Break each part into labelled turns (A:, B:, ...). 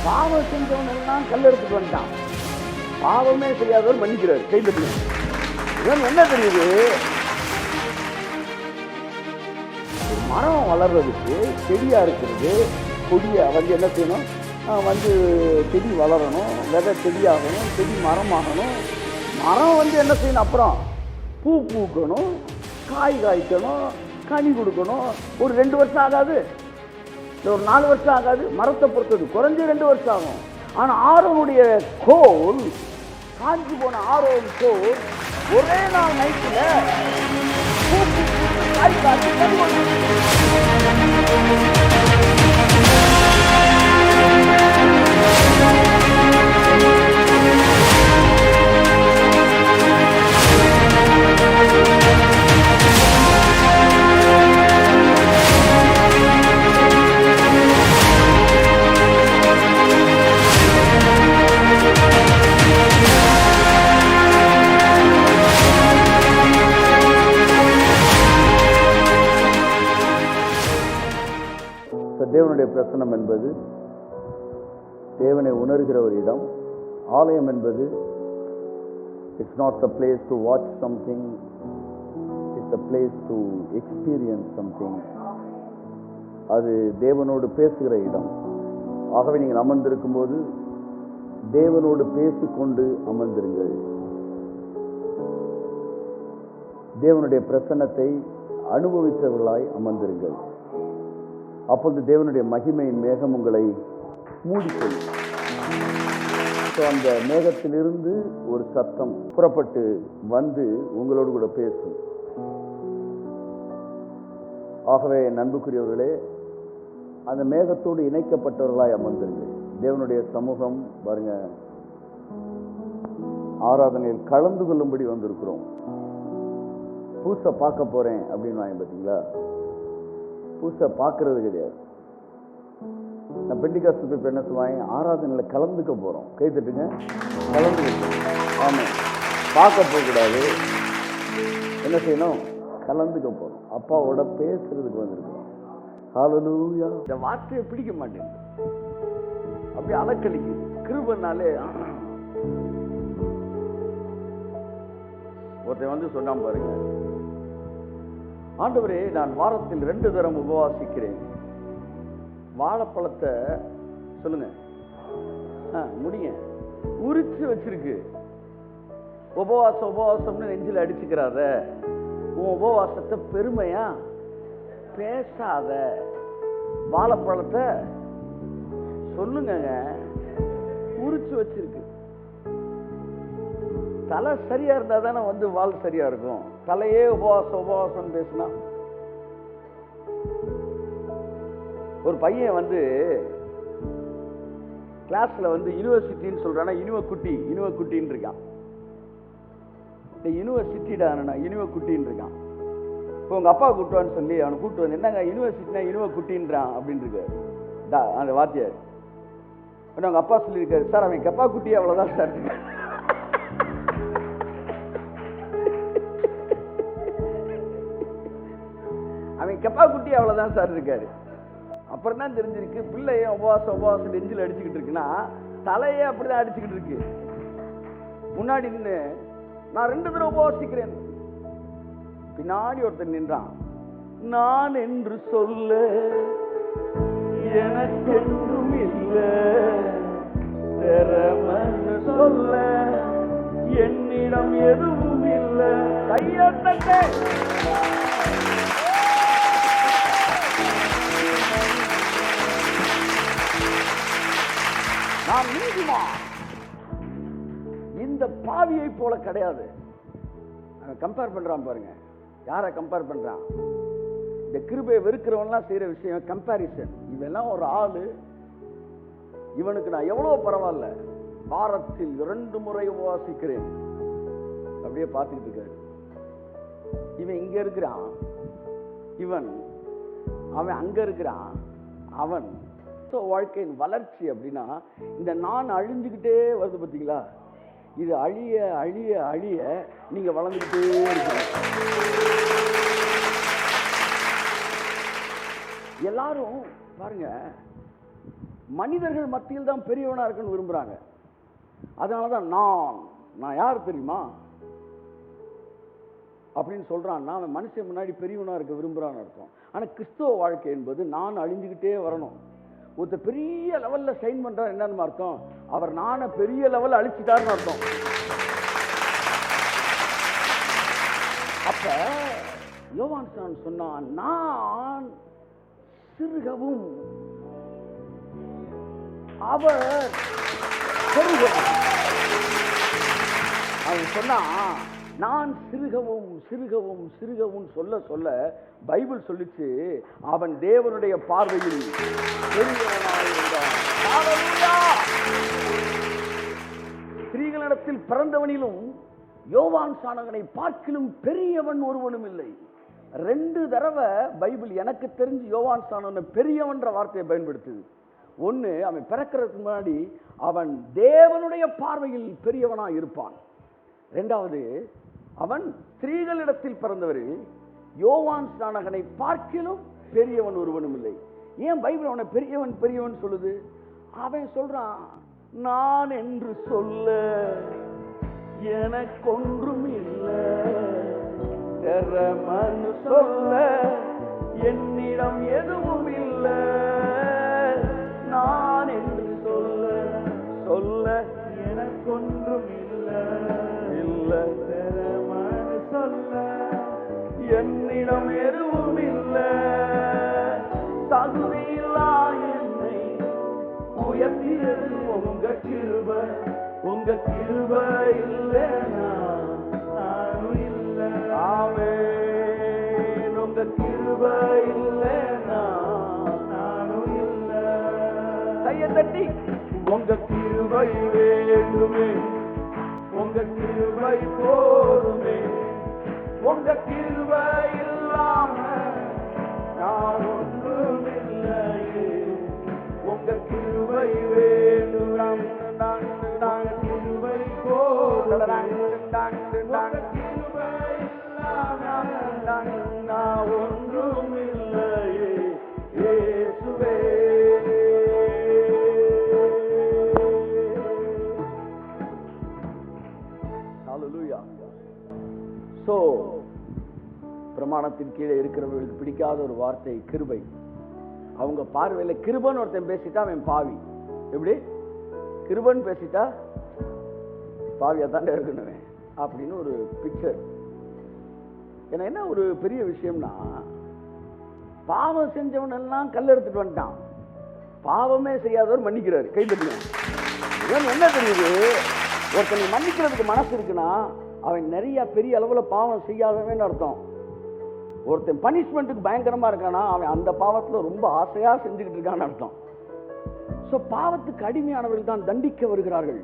A: பாவம் செஞ்சவனெல்லாம் கல் எடுத்துட்டு வந்துட்டான். பாவமே தெரியாதவர் மன்னிக்கிறார். கைது இவன் என்ன தெரியுது, மரம் வளர்றதுக்கு செடியா இருக்கிறது, கொடியை வந்து என்ன செய்யணும், வந்து செடி வளரணும், விதை செடியாகணும், செடி மரமாகணும். மரம் வந்து என்ன செய்யணும், அப்புறம் பூ பூக்கணும், காய் காய்க்கணும், கனி கொடுக்கணும். ஒரு 2 வருஷம் ஆகாது, ஒரு 4 வருஷம் ஆகாது. மரத்தை பொறுத்தது குறைஞ்சு 2 வருஷம் ஆகும். ஆனால் ஆரோனுடைய கோல், காஞ்சி போன ஆரோன் கோல் ஒரே நாள் நைட்டில் காய் காய்ச்சி கனி கொடுக்கணும். தேவனுடைய பிரசன்னம் என்பது தேவனை உணர்கிற ஒரு இடம். ஆலயம் என்பது it's not the place to watch something, it's the place to experience something. அது தேவனோடு பேசுகிற இடம். ஆகவே நீங்கள் அமர்ந்திருக்கும் போது தேவனோடு பேசிக்கொண்டு அமர்ந்திருங்கள். தேவனுடைய பிரசன்னத்தை அனுபவித்தவர்களாய் அமர்ந்திருங்கள். அப்பொழுது தேவனுடைய மகிமையின் மேகம் உங்களை மூடிக்கொள்ளும். அந்த மேகத்திலிருந்து ஒரு சத்தம் புறப்பட்டு வந்து உங்களோடு கூட பேசும். ஆகவே அன்புக்குரியவர்களே, அந்த மேகத்தோடு இணைக்கப்பட்டவர்களாய் அமர்ந்திருங்கள். தேவனுடைய சமூகம் பாருங்க, ஆராதனையில் கலந்து கொள்ளும்படி வந்திருக்கிறோம். பூசை பார்க்க போறேன் அப்படின்னு வாங்க பார்த்தீங்களா, பூசை பார்க்கறது கிடையாது. நான் பெண்டிகாஸ்ட் இப்போ என்ன சொல்லுவாங்க, ஆராதனையில் கலந்துக்க போகிறோம். கை தட்டுங்க, கலந்துக்க. ஆமாம், பார்க்க போகக்கூடாது. என்ன செய்யணும், கலந்துக்க போகிறோம். அப்பாவோட பேசுறதுக்கு வந்திருக்கோம். ஹல்லேலூயா. இந்த வார்த்தையை பிடிக்க மாட்டேங்குது, அப்படியே அலக்கழிக்குது. கிருபைனாலே ஒருத்தன் வந்து சொன்னான் பாருங்க, ஆண்டவரே நான் வாரத்தில் 2 தரம் உபவாசிக்கிறேன். வாழைப்பழத்தை சொல்லுங்க, முடிங்க, உரிச்சு வச்சிருக்கு. உபவாசம்னு நெஞ்சில் அடிச்சுக்கிறாத. உன் உபவாசத்தை பெருமையா பேசாத. வாழைப்பழத்தை சொல்லுங்க, உரிச்சு வச்சிருக்கு. தலை சரியா இருந்தா தானே வந்து வால் சரியா இருக்கும். தலையே உபவாசம் பேசினா. ஒரு பையன் வந்து கிளாஸ்ல வந்து யூனிவர்சிட்டின்னு சொல்றானா, யூனிவர்சிட்டின்னு இருக்கான். யூனிவர்சிட்டிடா, யூனிவர்சிட்டின்னு இருக்கான். இப்போ உங்க அப்பா கூட்டுவான்னு சொல்லி அவனை கூப்பிட்டு வந்து, என்னங்க யூனிவர்சிட்டினா யூனிவர்சிட்டின்றான் அப்படின்னு இருக்கு அந்த வாத்தியார். அவங்க அப்பா சொல்லியிருக்காரு, சார் அவன் கப்பா குட்டி அவ்வளவுதான் சார். அவன் கப்பா குட்டி அவ்வளவுதான் சார் இருக்காரு. அப்புறம் தான் தெரிஞ்சிருக்கு, பிள்ளைய உபவாசம் நெஞ்சில் அடிச்சுக்கிட்டு இருக்குன்னா தலையே அப்படிதான் அடிச்சுக்கிட்டு இருக்கு. முன்னாடி நின்று நான் 2 தடவை உபவாசிக்கிறேன். பின்னாடி ஒருத்தர் நின்றான். நான் என்று சொல்ல எனக்கென்றும் இல்லை, திறமன்னு சொல்ல என்னிடம் எதுவும் இல்லை. கையொட்டே நான் நீதிமான், இந்த பாவியை போல கிடையாது. கம்பேர் பண்றான் பாருங்க. யாரை கம்பேர் பண்றான்? இந்த கிருபையை வெறுக்கிறவன்லாம் செய்யற விஷயம் கம்பேரிசன். இவெல்லாம் ஒரு ஆளு, இவனுக்கு நான் எவ்வளவு பரவாயில்ல, வாரத்தில் 2 முறை உபவாசிக்கிறேன். அப்படியே பார்த்துக்கிட்டு இருக்காரு. இவன் இங்க இருக்கிறான், அவன் அங்க இருக்கிறான். அவன் வாழ்க்கையின் வளர்ச்சி அப்படின்னா இந்த நான் அழிஞ்சுக்கிட்டே வருது பார்த்தீங்களா? இது அழிய அழிய அழிய நீங்க வளர்ந்துக்கிட்டே இருக்கீங்க. எல்லாரும் பாருங்க, மனிதர்கள் மத்தியில் தான் பெரியவனா இருக்குன்னு விரும்புறாங்க. அதனாலதான் நான் யார் தெரியுமா அப்படின்னு சொல்றான்னா அவன் மனுஷன் முன்னாடி பெரியவனா இருக்க விரும்புறான்னு அர்த்தம். ஆனா கிறிஸ்தவ வாழ்க்கை என்பது நான் அழிஞ்சுக்கிட்டே வரணும். ஒருத்தர் பெரிய லெவல்ல சைன் பண்றாரு, என்னன்னு அர்த்தம்? அவர் நான பெரிய லெவல்ல அழிச்சிட்டாருன்னு அர்த்தம். அப்ப யோவான் சொன்னான், நான் சிறுகவும் அவர் பெருகவும். அவன் சொன்னான், நான் சிறுகவும் சிறுகவும் சிறுகவும் சொல்ல சொல்ல பைபிள் சொல்லிச்சு, அவன் தேவனுடைய பார்வையில் பெரியவனாயிருந்தான். ஸ்திரீகளிடத்தில் பிறந்தவனிலும் யோவான் சானகனை பார்க்கிலும் பெரியவன் ஒருவனும் இல்லை. 2 தடவை பைபிள் எனக்கு தெரிஞ்சு யோவான் சானகனை பெரியவன்ற வார்த்தையை பயன்படுத்துது. ஒன்று, அவன் பிறக்கிறதுக்கு முன்னாடி அவன் தேவனுடைய பார்வையில் பெரியவனா இருப்பான். 2வது, அவன் ஸ்திரீகளிடத்தில் பிறந்தவரில் யோவான் ஸ்நானகனை பார்க்கிலும் பெரியவன் ஒருவனும் இல்லை. ஏன் பைபிள் அவனை பெரியவன் பெரியவன் சொல்லுது? அவன் சொல்றான், நான் என்று சொல்ல எனக்கொன்றும் இல்லை, சொல்ல என்னிடம் எதுவும் இல்லை. நான் என்று சொல்ல சொல்ல எனக்கொன்றும் இல்லை, இல்லை சொல்ல என்னிடம் எதுவும் இல்லை. தகுதியில்லா என்னை உயர்த்தியது உங்க கிருபை, உங்க கிருபை இல்லைனா நானும் இல்லை. ஆமென். உங்க கிருபை இல்லைனா நானும் இல்லை. கையை தட்டி, உங்க கிருபை வேண்டுமே, உங்க கிருபை போதுமே, உங்க கிருபை இல்லாம நான் ஒன்றும் இல்லையே. உங்க கிருபை வேண்டும், கிருபை போதும், உங்க கிருபை இல்லாம நான் ஒன்றும் இல்லையே இயேசுவே. சோ பிரமாணத்தின் கீழே இருக்கிறவர்களுக்கு பிடிக்காத ஒரு வார்த்தை கிருபை. அவங்க பார்வையில் கிருபன் ஒருத்தன் பேசிட்டா அவன் பாவி. எப்படி கிருபன் பேசிட்டா பாவியா தாண்டே இருக்கணும் அப்படின்னு ஒரு பிக்சர். ஏன்னா என்ன ஒரு பெரிய விஷயம்னா, பாவம் செஞ்சவன் எல்லாம் கல் எடுத்துட்டு வந்துட்டான், பாவமே செய்யாதவர் மன்னிக்கிறாரு. கை தட்டுங்க. என்ன தெரியுது? ஒருத்தனை மன்னிக்கிறதுக்கு மனசு இருக்குன்னா அவன் நிறைய பெரிய அளவுல பாவம் செய்யாதவன்னு அர்த்தம். ஒருத்தன் பனிஷ்மெண்ட்டுக்கு பயங்கரமா இருக்கானா அவன் அந்த பாவத்துல ரொம்ப ஆசையா செஞ்சுக்கிட்டு இருக்கான்னு அர்த்தம். சோ பாவத்துக்கு அடிமையானவர்கள் தான் தண்டிக்க வருகிறார்கள்,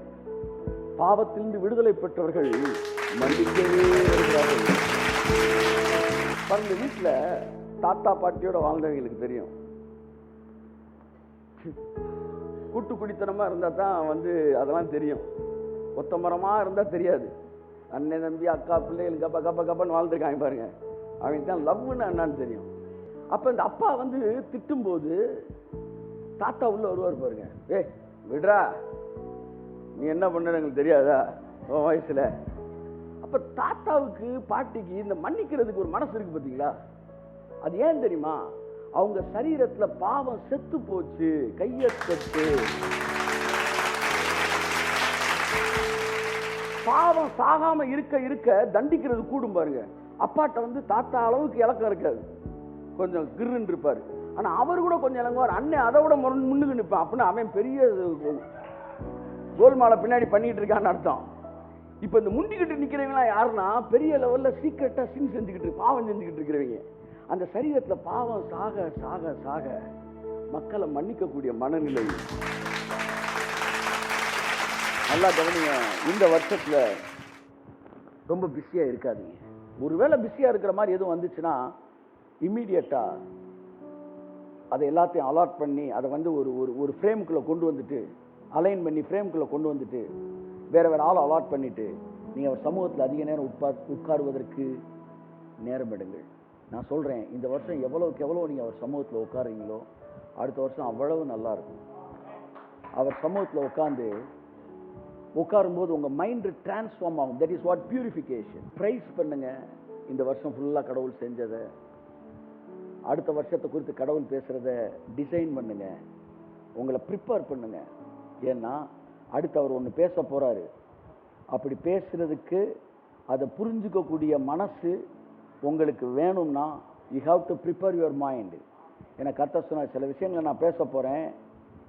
A: பாவத்திலிருந்து விடுதலை பெற்றவர்கள் மன்னிக்கவே வருகிறார்கள். பாருங்க, வீட்டுல தாத்தா பாட்டியோட வாழ்ந்தவங்களுக்கு தெரியும், கூட்டு குடித்தனமா இருந்தா தான் அதெல்லாம் தெரியும். ஒத்த மரமா இருந்தா தெரியாது. அண்ணன் தம்பி அக்கா பிள்ளைகள் கப்ப கப்ப கப்பன்னு வாழ்ந்துருக்காங்க பாருங்க, அவங்களுக்கு தான் லவ்னு என்னன்னு தெரியும். அப்ப இந்த அப்பா திட்டும் போது தாத்தா உள்ள வருவார் பாருங்க, ஏ விடுறா நீ என்ன பண்ண எங்களுக்கு தெரியாதா உன் வயசுல. அப்ப தாத்தாவுக்கு பாட்டிக்கு இந்த மன்னிக்கிறதுக்கு ஒரு மனசு இருக்கு பார்த்தீங்களா? அது ஏன் தெரியுமா? அவங்க சரீரத்துல பாவம் செத்து போச்சு, கையை செத்து பாவம் சாகாம இருக்க இருக்க தண்டிக்கிறது கூடும் பாருங்க. அப்பாட்ட தாத்தா அளவுக்கு இலக்கம் இருக்காது, கொஞ்சம் கிருன்னு இருப்பாரு. ஆனா அவர் கூட கொஞ்சம் இலங்குவார். அண்ணன் அதை விட முன்னுக்கு நிற்பான். அப்படின்னு அவன் பெரிய கோல்மாலை பின்னாடி பண்ணிட்டு இருக்கான்னு அர்த்தம். இப்ப இந்த முண்டிக்கிட்டு நிக்கிறவங்க யாருன்னா பெரிய லெவல்ல சீக்கிரட்டா சின் செஞ்சுக்கிட்டு பாவம் செஞ்சுக்கிட்டு இருக்கிறவங்க. அந்த சரீரத்துல பாவம் சாக சாக சாக மக்களை மன்னிக்கக்கூடிய மனநிலை. நல்லா கவனிங்க, இந்த வருஷத்துல ரொம்ப பிஸியா இருக்காதீங்க. ஒருவேளை பிஸியா இருக்கிற மாதிரி எதுவும் வந்துச்சுன்னா இம்மீடியட்டா அதை எல்லாத்தையும் அலாட் பண்ணி அதை ஒரு ஒரு ஃப்ரேமுக்குள்ள கொண்டு வந்துட்டு அலைன் பண்ணி ஃப்ரேமுக்குள்ள கொண்டு வந்துட்டு வேற வேற ஆள் அலாட் பண்ணிட்டு நீங்க அவர் சமூகத்தில் அதிக நேரம் உட்காருவதற்கு நேரம் எடுங்கள். நான் சொல்றேன், இந்த வருஷம் எவ்வளவுக்கு எவ்வளவு நீங்க அவர் சமூகத்தில் உட்காருங்களோ அடுத்த வருஷம் அவ்வளவு நல்லா இருக்கும். அவர் சமூகத்தில் உட்காரும்போது உங்கள் மைண்டு டிரான்ஸ்ஃபார்ம் ஆகும். That is what purification. Praise பண்ணுங்க. இந்த வருஷம் ஃபுல்லாக கடவுள் செஞ்சதை, அடுத்த வருஷத்தை குறித்து கடவுள் பேசுகிறத டிசைன் பண்ணுங்க. உங்களை ப்ரிப்பேர் பண்ணுங்க. ஏன்னா அடுத்து அவர் ஒன்று பேச போகிறாரு. அப்படி பேசுகிறதுக்கு அதை புரிஞ்சுக்கக்கூடிய மனசு உங்களுக்கு வேணும்னா you have to prepare your mind. எனக்கு கர்த்தர் சொன்னார், சில விஷயங்களை நான் பேச போகிறேன்,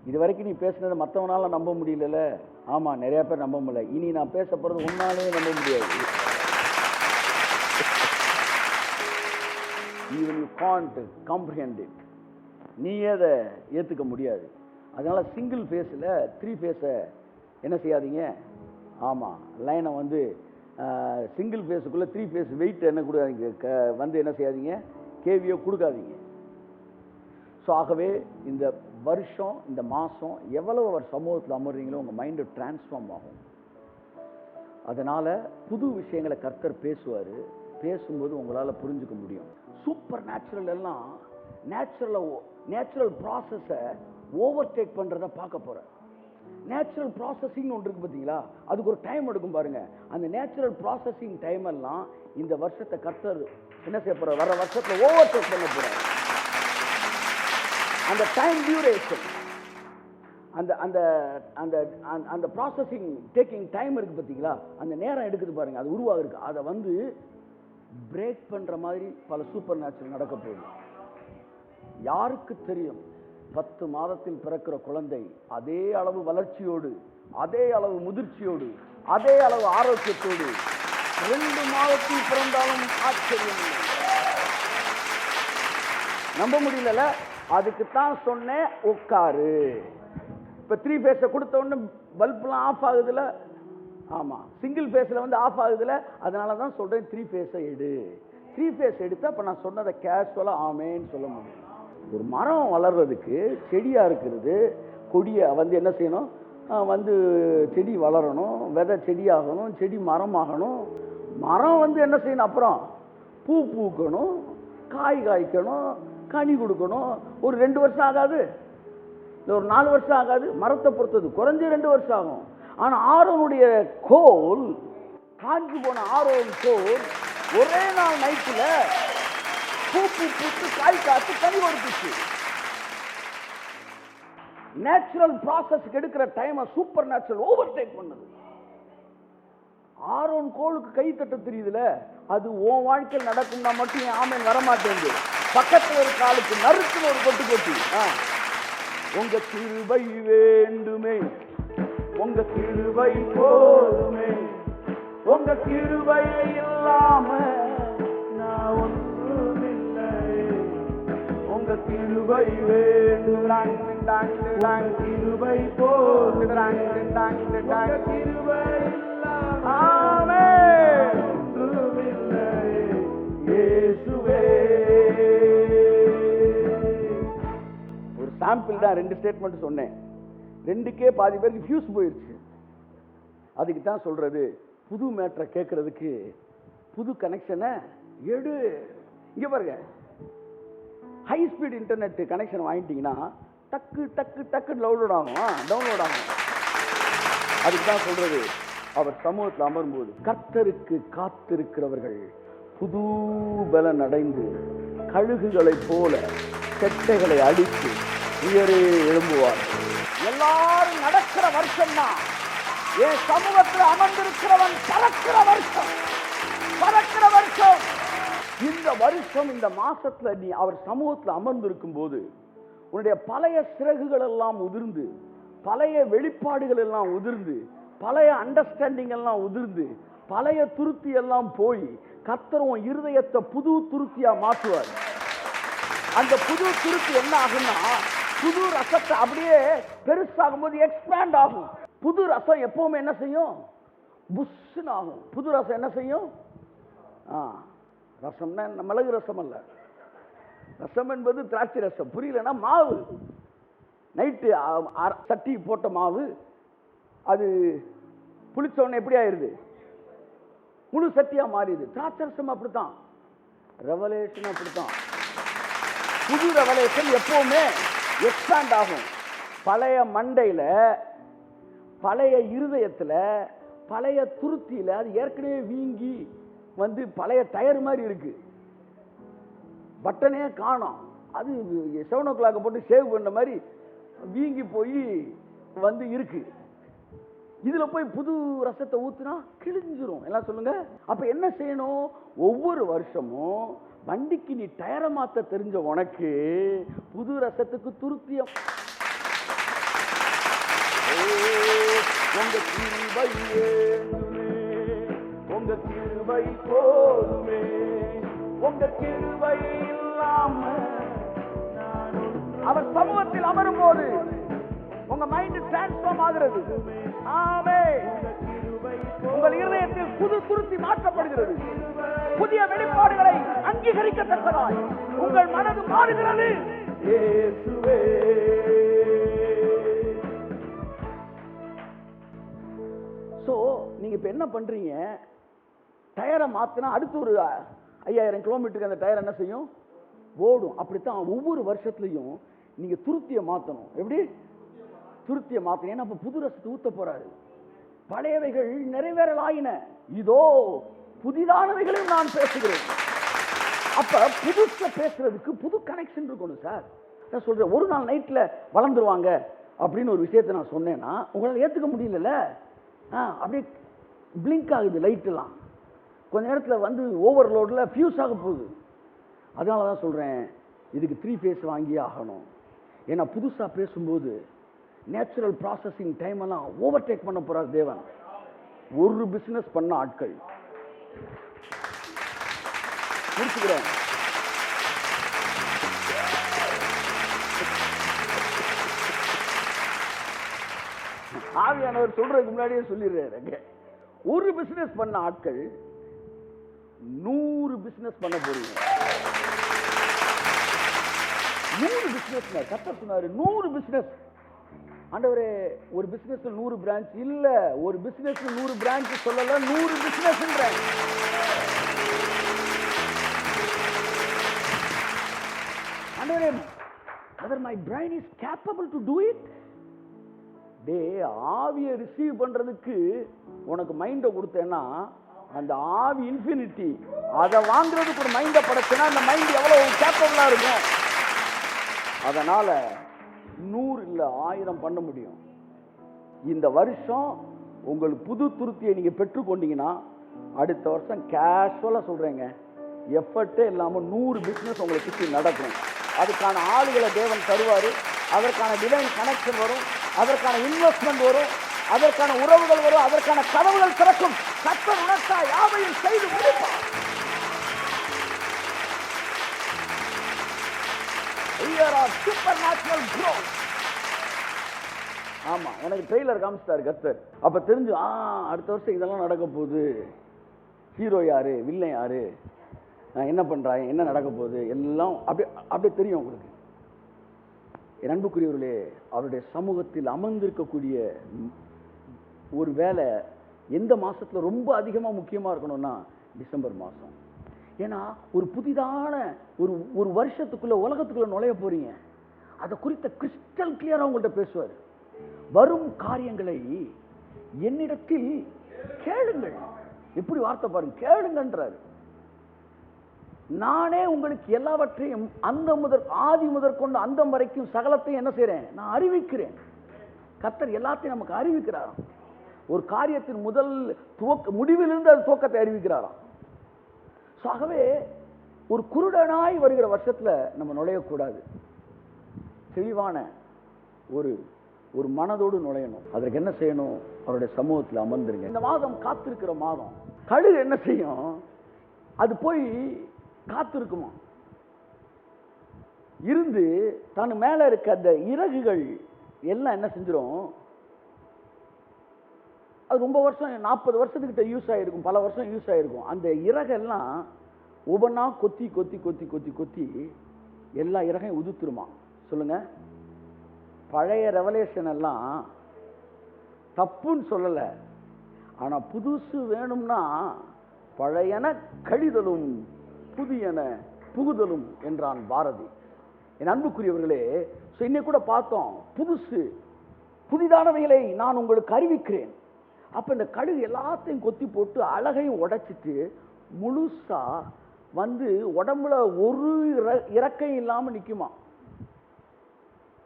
A: இது வரைக்கும் நீ பேசுனதை மற்றவனால நம்ப முடியல. ஆமாம், நிறையா பேர் நம்ப முடியல. இனி நான் பேச போகிறது உன்னாலே நம்ப முடியாது. Even you can't comprehend it. நீயே அதை ஏற்றுக்க முடியாது. அதனால் சிங்கிள் ஃபேஸில் 3 ஃபேஸை என்ன செய்யாதீங்க. ஆமாம், லைனை வந்து சிங்கிள் ஃபேஸுக்குள்ளே 3 ஃபேஸ் வெயிட் என்ன கொடுக்காதீங்க, வந்து என்ன செய்யாதீங்க, கேவியோ கொடுக்காதீங்க. ஸோ ஆகவே இந்த வருஷம், இந்த மாதம் எவ்வளவு அவர் சமூகத்தில் அமர்றீங்களோ உங்கள் மைண்டு டிரான்ஸ்ஃபார்ம் ஆகும். அதனால் புது விஷயங்களை கர்த்தர் பேசுவார். பேசும்போது உங்களால் புரிஞ்சுக்க முடியும். சூப்பர் நேச்சுரல் எல்லாம் நேச்சுரல் ப்ராசஸை ஓவர்டேக் பண்ணுறத பார்க்க போகிறேன். நேச்சுரல் ப்ராசஸிங் ஒன்று இருக்குது பார்த்தீங்களா, அதுக்கு ஒரு டைம் எடுக்கும் பாருங்கள். அந்த நேச்சுரல் ப்ராசஸிங் டைம் எல்லாம் இந்த வருஷத்தை கர்த்தர் என்ன செய்ய போகிறார், வர வருஷத்தில் ஓவர்டேக் பண்ண போகிறார். அந்த டைம் டியூரேஷன், அந்த அந்த அந்த அந்த ப்ராசஸிங் டேக்கிங் டைம் இருக்குது பார்த்தீங்களா, அந்த நேரம் எடுக்குது பாருங்கள், அது உருவாகுது. அதை வந்து பிரேக் பண்ணுற மாதிரி பல சூப்பர் நேச்சுரல் நடக்க போகுது. யாருக்கு தெரியும், 10 மாதத்தில் பிறக்கிற குழந்தை அதே அளவு வளர்ச்சியோடு, அதே அளவு முதிர்ச்சியோடு, அதே அளவு ஆரோக்கியத்தோடு 2 மாதத்தில் பிறந்தாலும் ஆச்சரியம் இல்லை. நம்ப முடியல. அதுக்குத்தான் சொன்னேன் உட்காரு. இப்போ 3 ஃபேஸை கொடுத்த உடனே பல்பெலாம் ஆஃப் ஆகுதுல. ஆமாம், சிங்கிள் ஃபேஸில் வந்து ஆஃப் ஆகுதுல. அதனால தான் சொல்கிறேன் 3 ஃபேஸை எடு. 3 ஃபேஸ் எடுத்தால் இப்போ நான் சொன்னதை கேஷுவலாக ஆமேன்னு சொல்ல முடியும். ஒரு மரம் வளர்றதுக்கு, செடியாக இருக்கிறது, கொடியை வந்து என்ன செய்யணும், வந்து செடி வளரணும், விதை செடியாகணும், செடி மரமாகணும். மரம் வந்து என்ன செய்யணும், அப்புறம் பூ பூக்கணும், காய் காய்க்கணும், கனி கொடுக்கணும். ஒரு 2 வருஷம் ஆகாது, இல்லை ஒரு 4 வருஷம் ஆகாது. மரத்தை பொறுத்தது குறைஞ்ச 2 வருஷம் ஆகும். ஆனால் ஆரோனுடைய கோல், காஞ்சி போன ஆரோன் கோல் ஒரே நாள் நைட்டில் பூ பூத்து காய் காத்து கனி கொடுத்துச்சு. நேச்சுரல் ப்ராசஸ்க்கு எடுக்கிற டைமை சூப்பர் நேச்சுரல் ஓவர்டேக் பண்ணுது. ஆரோன் கோளுக்கு கை தட்ட தெரியுதுல, அது உன் வாழ்க்கையில் நடக்கும்னா மட்டும் என் ஆமேன் வரமாட்டேங்குது. பக்கத்தில் இருக்க ஆளுக்கு நறுக்குன்னு ஒரு கொட்டு கொட்டி, உங்க கிருபை வேண்டுமே, உங்க கிருபை போதுமே, உங்க கிருபை இல்லாம நான் ஒன்றுமில்லை, உங்க கிருபை வேண்டும், கிருபை போதும், கிருபை இல்லாம ஒன்றுமில்லை இயேசுவே. ஒரு சாம்பிள் தான், 2 ஸ்டேட்மெண்ட் சொன்னேன். 2க்கே பாதி பேருக்கு ஃபியூஸ் போயிடுச்சு. அதுக்கு தான் சொல்றது, புது மேட்டரை கேட்கறதுக்கு புது கனெக்ஷனை எடு. இங்க பாருங்க, ஹை ஸ்பீட் இன்டர்நெட் கனெக்ஷன் வாங்கிட்டீங்கன்னா டக்கு டக்கு டக்கு டவுன்லோட் ஆகும். அதுக்கு தான் சொல்றது, அவர் சமூகத்தில் அமரும்போது கர்த்தருக்கு காத்திருக்கிறவர்கள் புது பலன் அடைந்து கழுகுகளை போல செட்டைகளை அடித்து உயரே எழும்புவார்கள். எல்லாரும் நடக்கிற வருஷம் தான் என் சமூகத்தில் அமர்ந்திருக்கிறவன் பறக்கிற வருஷம். இந்த வருஷம், இந்த மாசத்துல நீ அவர் சமூகத்தில் அமர்ந்திருக்கும் போது உன்னுடைய பழைய சிறகுகள் எல்லாம் உதிர்ந்து, பழைய வெளிப்பாடுகள் எல்லாம் உதிர்ந்து, பழைய அண்டர்ஸ்டாண்டிங் எல்லாம் உதிர்ந்து, பழைய துருத்தி எல்லாம் போய் கர்த்தர் உன் இருதயத்தை புது துருத்தியா மாற்றுவார். அந்த புது துருத்தி என்ன ஆகும்னா, புது ரசத்தை அப்படியே பெருசாகும் போது எக்ஸ்பேண்ட் ஆகும். புது ரசம் எப்பவுமே என்ன செய்யும், புஷ்ஷுன்னு ஆகும். புது ரசம் என்ன செய்யும், ரசம்னா மிளகு ரசம் அல்ல, ரசம் என்பது திராட்சை ரசம். புரியலன்னா மாவு, நைட்டு சட்டி போட்ட மாவு அது புளிச்ச உடனே எப்படி ஆயிருது, முழு சட்டியா மாறிடுது. திராட்சை ரசம் அப்படித்தான், ரெவலேஷன் அப்படித்தான். புது ரெவலேஷன் எப்பவுமே எக்ஸ்பேண்ட் ஆகும். பழைய மண்டையில, பழைய இருதயத்துல, பழைய துருத்தியில அது ஏற்கனவே வீங்கி வந்து பழைய டயர் மாதிரி இருக்கு, பட்டனே காணோம். அது 7 o'clock போட்டு சேவ் பண்ண மாதிரி வீங்கி போய் வந்து இருக்கு. இதுல போய் புது ரசத்தை ஊத்துனா கிழிஞ்சிரும். எல்லாம் சொல்லுங்க. அப்ப என்ன செய்யணும்? ஒவ்வொரு வருஷமும் வண்டிக்கு நீ டயரை மாத்த தெரிஞ்ச உனக்கு புது ரசத்துக்கு துருத்தியம். உங்க கிருபை வேண்டுமே, உங்க கிருபை போதுமே, உங்க கிருபை இல்லாம அவர் சமூகத்தில் அமரும் போது உங்க மைண்ட் டிரான்ஸ்ஃபார்ம் ஆகிறது. ஆமென். உங்கள் இருதயத்தில் புது துருத்தி மாற்றப்படுகிறது. புதிய வெளிப்பாடுகளை அங்கீகரிக்கத்தக்கதாய் உங்கள் மனது மாறுகிறது. இயேசுவே. சோ நீங்க இப்ப என்ன பண்றீங்க? டயரை மாத்தினா அடுத்து ஒரு 5000 கிலோமீட்டருக்கு அந்த டயர் என்ன செய்யும்? ஓடும். அப்படித்தான் ஒவ்வொரு வருஷத்துலயும் நீங்க துருத்தியை மாத்தணும். எப்படி துருத்தியை மாத்தணும்? ஏன்னா அப்ப புது ரசத்தை ஊத்த போறாரு. பழையவைகள் நிறைவேறல் ஆயின, இதோ புதிதானவைகளையும் நான் பேசுகிறேன். அப்ப புதுசா பேசுறதுக்கு புது கனெக்ஷன் இருக்கணும் சார். நான் சொல்றேன், ஒரு நாள் நைட்ல வளர்ந்துருவாங்க அப்படின்னு ஒரு விஷயத்தை நான் சொன்னேன்னா உங்களால் ஏத்துக்க முடியல. அப்படியே பிளிங்க் ஆகுது லைட் எல்லாம், கொஞ்ச நேரத்தில் வந்து ஓவர்லோட்ல ஃபியூஸ் ஆக போகுது. அதனால தான் சொல்றேன், இதுக்கு 3 phase வாங்கியே ஆகணும். ஏன்னா புதுசா பேசும்போது நேச்சுரல் ப்ராசஸிங் டைம் எல்லாம் ஓவர்டேக் பண்ண போறார் தேவன். ஒரு பிசினஸ் பண்ண ஆட்கள் முடிச்சுக்கிறேன். ஆவியானவர் சொல்றதுக்கு முன்னாடியே சொல்லிடுறாரு, ஒரு பிசினஸ் பண்ண ஆட்கள் 100 பிசினஸ் பண்ண போறீங்க. 100 பிசினஸ். கர்த்தர் சொன்னாரு 100 பிசினஸ். ஆண்டவரே, ஒரு பிசினஸ் 100 பிரான்ச் இல்ல, ஒரு பிசினஸ் 100 பிரான்ச் சொல்லல, 100 பிசினஸ். ஆண்டவரே, whether my brain is capable to do it. டே, ஆவியை ரிசீவ் பண்றதுக்கு உனக்கு மைண்டை கொடுத்தேன்னா அந்த ஆவி இன்ஃபினிட்டி, அதை வாங்குறதுக்கு ஒரு மைண்டை படைச்சேன்னா அந்த மைண்ட் எவ்வளவு கேப்பபிளா இருக்கும். அதனால 100 இல்ல 1000 பண்ண முடியும். இந்த வருஷம் உங்களுக்கு புது துருத்தியை நீங்க பெற்றுக்கொண்டீங்கன்னா அடுத்த வருஷம் கேஷுவலா சொல்றேங்க, எஃபர்ட்டே இல்லாம 100 பிசினஸ் உங்களை சுற்றி நடக்கும். அதுக்கான ஆளுகளை தேவன் தருவாரு, அதற்கான டிவைன் கனெக்ஷன் வரும், அதற்கான இன்வெஸ்ட்மெண்ட் வரும், அதற்கான உறவுகள் வரும், அதற்கான கதவுகள் திறக்கும். கர்த்தர் உணர்த்தா யாவையும் செய்து முடிப்பார். supernatural growth. ஆமா, எனக்கு ட்ரெய்லர் காமிச்சிட்டாரு கர்த்தர். அப்ப தெரிஞ்சு அடுத்த வருஷம் இதெல்லாம் நடக்க போகுது. ஹீரோ யாரு, வில்லன் யாரு, என்ன பண்றாங்க, என்ன நடக்க போகுது, எல்லாம் அப்படியே தெரியும் உங்களுக்கு. என் அன்புக்குரியவர்களே, அவருடைய சமூகத்தில் அமர்ந்திருக்கக்கூடிய ஒரு வேலை எந்த மாசத்துல ரொம்ப அதிகமா முக்கியமா இருக்கணும்னா டிசம்பர் மாசம். ஏன்னா ஒரு புதிதான ஒரு வருஷத்துக்குள்ள உலகத்துக்குள்ள நுழைய போறீங்க. அதை குறித்த கிறிஸ்டல் கிளியரா உங்கள்கிட்ட பேசுவார். வரும் காரியங்களை என்னிடத்தில் கேளுங்கள். எப்படி வார்த்தை பாருங்க, கேளுங்கன்றாரு. நானே உங்களுக்கு எல்லாவற்றையும் ஆதி முதற்கொண்டு அந்தம் வரைக்கும் சகலத்தையும் என்ன செய்றேன், நான் அறிவிக்கிறேன். கர்த்தர் எல்லாத்தையும் நமக்கு அறிவிக்கிறாராம். ஒரு காரியத்தின் முதல் முடிவிலிருந்து அது துவக்கத்தை அறிவிக்கிறாராம். ஆகவே ஒரு குருடனாய் வருகிற வருஷத்துல நம்ம நுழையக்கூடாது. தெளிவான ஒரு மனதோடு நுழையணும். அதற்கு என்ன செய்யணும்? அவருடைய சமூகத்தில் அமர்ந்துருங்க. இந்த மாதம் காத்திருக்கிற மாதம். கழுகு என்ன செய்யும்? அது போய் காத்திருக்குமா, இருந்து தான் மேல இருக்க அந்த இறகுகள் எல்லாம் என்ன செஞ்சிடும், அது ரொம்ப வருஷம் 40 வருஷத்துக்கிட்ட யூஸ் ஆகிருக்கும், பல வருஷம் யூஸ் ஆகிருக்கும். அந்த இறகெல்லாம் ஒவ்வொன்றா கொத்தி கொத்தி கொத்தி கொத்தி கொத்தி எல்லா இறகையும் உதுத்துருமா. சொல்லுங்க, பழைய ரெவலேஷன் எல்லாம் தப்புன்னு சொல்லலை, ஆனால் புதுசு வேணும்னா பழையன கழிதலும் புதியன புகுதலும் என்றான் பாரதி. என் அன்புக்குரியவர்களே, இன்னைக்கு கூட பார்த்தோம், புதிதானவைகளை நான் உங்களுக்கு அறிவிக்கிறேன். அப்ப இந்த கழுகு எல்லாத்தையும் கொத்தி போட்டு அழகையும் உடைச்சிட்டு முழுசா வந்து உடம்புல ஒரு இறக்கையும் இல்லாம நிக்குமா.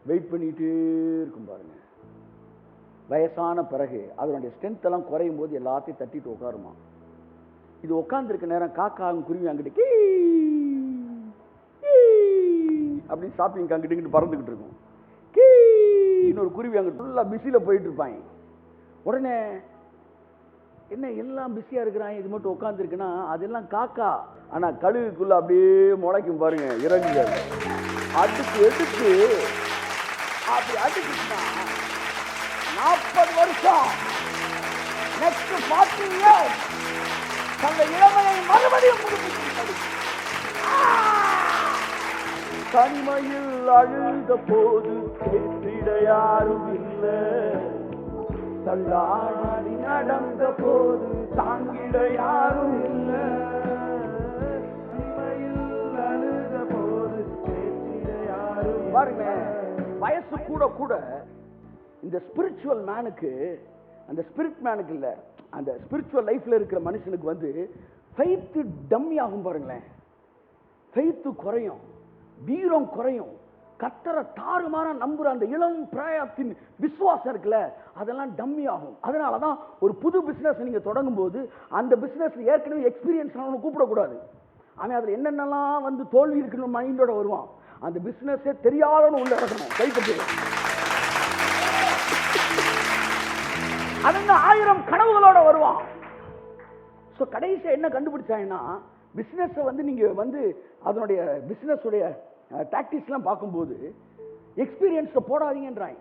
A: வெயிட் பண்ணிட்டே இருக்கும் பாருங்க. வயசான பிறகு அதனுடைய ஸ்ட்ரென்த் எல்லாம் குறையும் போது எல்லாத்தையும் தட்டிட்டு உட்காருமா. இது உட்கார்ந்துருக்க நேரம் காக்காவும் குருவி அங்கிட்டு அப்படின்னு ஷாப்பிங் அங்கிட்டு பறந்துகிட்டு இருக்கும். இன்னொரு குருவி அங்கிட்டு ஃபுல்லா பிஸியில போயிட்டு இருப்பாங்க. உடனே என்ன எல்லாம் பிஸியா இருக்கிறாங்க, இது மட்டும் உட்காந்துருக்குன்னா அதெல்லாம் காக்கா. ஆனா கழுகுக்குள்ள அப்படியே முளைக்கும் பாருங்க இறங்குங்க. அடுத்து எடுத்து அப்படி அடுத்துச்சுன்னா 40 வருஷம் நெக்ஸ்ட் 40 இயர்ஸ் அந்த இளமையை மறுபடியும் தனிமையில் அழுத போது கேட்டிட யாரும் இல்லை, தள்ளாடி நடந்த போது தாங்கிட யாரும் இல்லை, தனிமையில் அழுத போது கேட்டிட யாரும். பாருங்க, வயசு கூட கூட இந்த ஸ்பிரிச்சுவல் மேனுக்கு, அந்த ஸ்பிரிட் மேனுக்கு இல்ல, அந்த ஸ்பிரிச்சுவல் லைஃப்ல இருக்கிற மனுஷனுக்கு வந்து ஃபெய்த் டம்மி ஆகும். பாருங்களேன், ஃபெய்த் குறையும், வீரம் குறையும், கர்த்தரை தாறுமாற நம்புற அந்த இளம் பிராயத்தின் விசுவாசம் இருக்குல்ல, அதெல்லாம் டம்மி ஆகும். அதனாலதான் ஒரு புது பிசினஸ் நீங்க தொடங்கும் போது அந்த பிசினஸ் ஏற்கனவே எக்ஸ்பீரியன்ஸ் கூப்பிடக்கூடாது. அவன் அதுல என்னென்னலாம் வந்து தோல்வி இருக்குன்னு மைண்டோட வருவான். அந்த பிசினஸே தெரியாதவனு உள்ள இறக்கணும், கைப்பற்றி. அதுங்க 1000 கனவுகளோட வருவான். ஸோ கடைசியா என்ன கண்டுபிடிச்சாங்கன்னா, பிசினஸ் வந்து நீங்க வந்து அதனுடைய பிசினஸ் உடைய டாக்டிக்ஸ் எல்லாம் பார்க்கும்போது எக்ஸ்பீரியன்ஸ் போடாதீங்கன்றாங்க.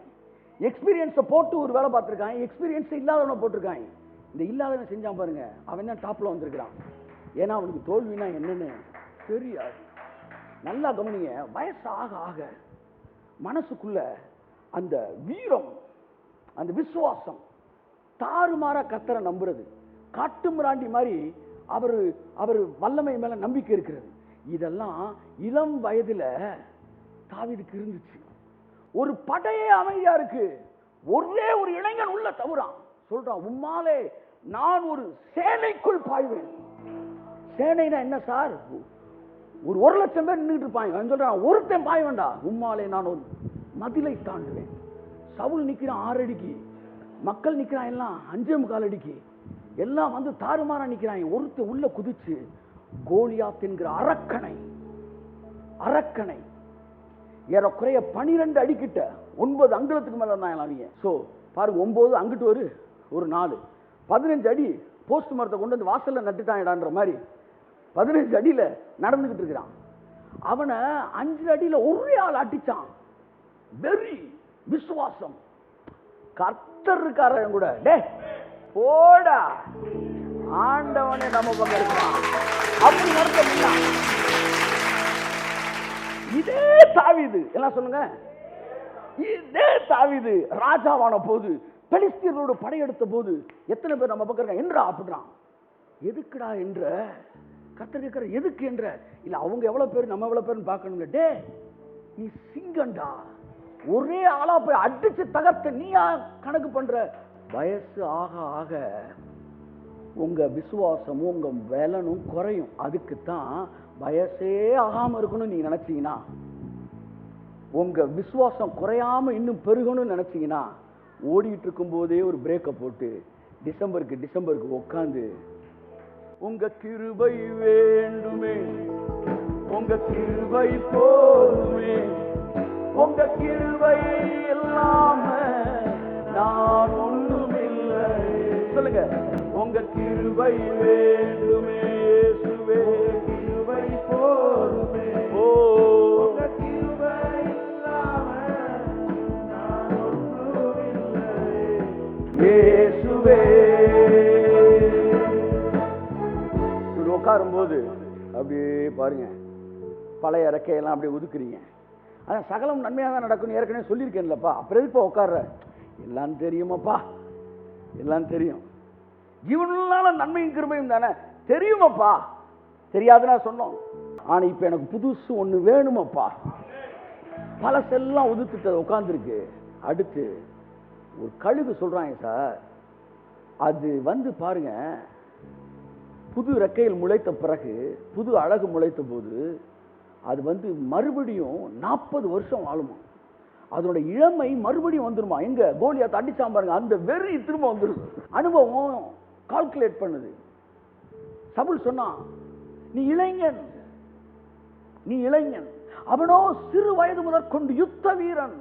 A: எக்ஸ்பீரியன்ஸ் போட்டு ஒரு வேலை பார்த்துருக்காங்க, எக்ஸ்பீரியன்ஸ் இல்லாதவனை போட்டிருக்காங்க. இந்த இல்லாதவன் செஞ்சான் பாருங்க, அவன் தான் டாப்ல வந்திருக்கிறான். ஏன்னா அவனுக்கு தோல்வினா என்னன்னு தெரியாது. நல்லா கவனிங்க, வயசு ஆக ஆக மனசுக்குள்ள அந்த வீரம், அந்த விசுவாசம், தாறுமாற கர்த்தரை நம்புறது, காட்டு மிராண்டி மாதிரி அவர் வல்லமை மேல நம்பிக்கை இருக்கிறது, இதெல்லாம் இளம் வயதுல தாவீதுக்கு இருந்துச்சு. ஒரு படையே அமைதியா இருக்கு, ஒரே ஒரு இளைஞன் உள்ள தவறான், சொல்றான், உம்மாலே நான் ஒரு சேனைக்குள் பாய்வேன். சேனைனா என்ன சார்? ஒரு 1,00,000 பேர் நின்றுட்டு இருப்பாங்க. அவன் சொல்றான், ஒருத்தன் பாய வேண்டாம், உம்மாலே நான் ஒரு மதிலை தாண்டுவேன். சவுல் நிக்கிறான் 6 அடிக்கு, மக்கள் நிக்கிறான் எல்லாம் 5.25 அடிக்கு, எல்லாம் வந்து தாறுமாறா நிக்கிறாங்க. ஒருத்தன் உள்ள குதிச்சு கோலியாத் என்கிற அரக்கனை ஏறக்குறைய 12 அடிக்கிட்ட 9 அங்குலத்துக்கு மேல இருந்தாங்க. சோ பாருங்க, 9 அங்கிட்டு ஒரு 4 15 அடி போஸ்ட் மரத்தை கொண்டு வந்து வாசல்ல நட்டுட்டாங்கடான்ற மாதிரி 15 அடியில நடந்துகிட்டு இருக்கிறான். அவனை 5 அடியில ஒரே ஆள் அடிச்சான். வெறி, விசுவாசம். கர்த்தர் இருக்கார கூட, டே போடா ஆண்டவனே நம்ம பக்கம் இருக்கான் அப்படி நடத்த. இதே தாவீது எல்லாம் சொல்லுங்க, இதே தாவீது ராஜாவான போது, பெலிஸ்தியர்களோடு படையெடுத்த போது எத்தனை பேர் நம்ம பக்கம் இருக்கான் என்றா அப்படின்றான். எதுக்குடா என்ற கர்த்தர் கேட்கிற, எதுக்கு என்ற இல்ல, அவங்க எவ்வளவு பேர் நம்ம எவ்வளவு பேர் பார்க்கணும்ல. டே நீ சிங்கண்டா, ஒரே ஆளா போய் அடிச்சு தகர்த்த நீயா கணக்கு பண்ற. வயசு ஆக ஆக உங்க விசுவாசமும் உங்க பலனும் குறையும். அதுக்குத்தான் வயசே ஆகாம இருக்கணும்னு நீங்க நினைச்சீங்கன்னா, உங்க விசுவாசம் குறையாம இன்னும் பெருகணும்னு நினைச்சீங்கன்னா, ஓடிட்டு இருக்கும் போதே ஒரு பிரேக்கை போட்டு டிசம்பருக்கு உட்காந்து, உங்க கிருபை வேண்டுமே, உங்க கிருபை போதுமே, உங்க கிருபை இல்லாம நான் ஒண்ணுமில்லை. சொல்லுங்க, உங்க கிருபை வேண்டுமே இயேசுவே, கிருபை போதுமே, ஓ உங்க கிருபை இல்லாம நான் ஒண்ணுமில்லை இயேசுவே. உட்காரும் போது அப்படியே பாருங்க, பழைய இறக்கையெல்லாம் அப்படியே ஒதுக்குறீங்க. அதான் சகலம் நன்மையாக தான் நடக்கும் ஏற்கனவே சொல்லியிருக்கேன்லப்பா, அப்புறம் எதுப்பா உட்கார்ற? எல்லாம் தெரியுமாப்பா, எல்லாம் தெரியும். ஜீவனால நன்மையும் கிருபையும் தானே தெரியுமாப்பா, தெரியாதுன்னா சொன்னோம். ஆனா இப்ப எனக்கு புதுசு ஒண்ணு வேணுமாப்பா. பழசெல்லாம் உதுத்துட்டு உட்காந்துருக்கு. அடுத்து ஒரு கழுகு சொல்றாங்க சார், அது வந்து பாருங்க, புது ரெக்கையில் முளைத்த பிறகு புது அழகு முளைத்த போது அது வந்து மறுபடியும் 40 வருஷம் வாழுமா. அதோட இளமை மறுபடியும் வந்துருமா. எங்க கோலியாத் அடிச்சான் பாருங்க, அந்த வெறி திரும்ப வந்துருது. அனுபவம் கால்குலேட் பண்ணுது. சவுல் சொன்னான், நீ இளைஞன், நீ இளைஞன். அவனோ சிறு வயது முதற்கொண்டு யுத்த வீரன்.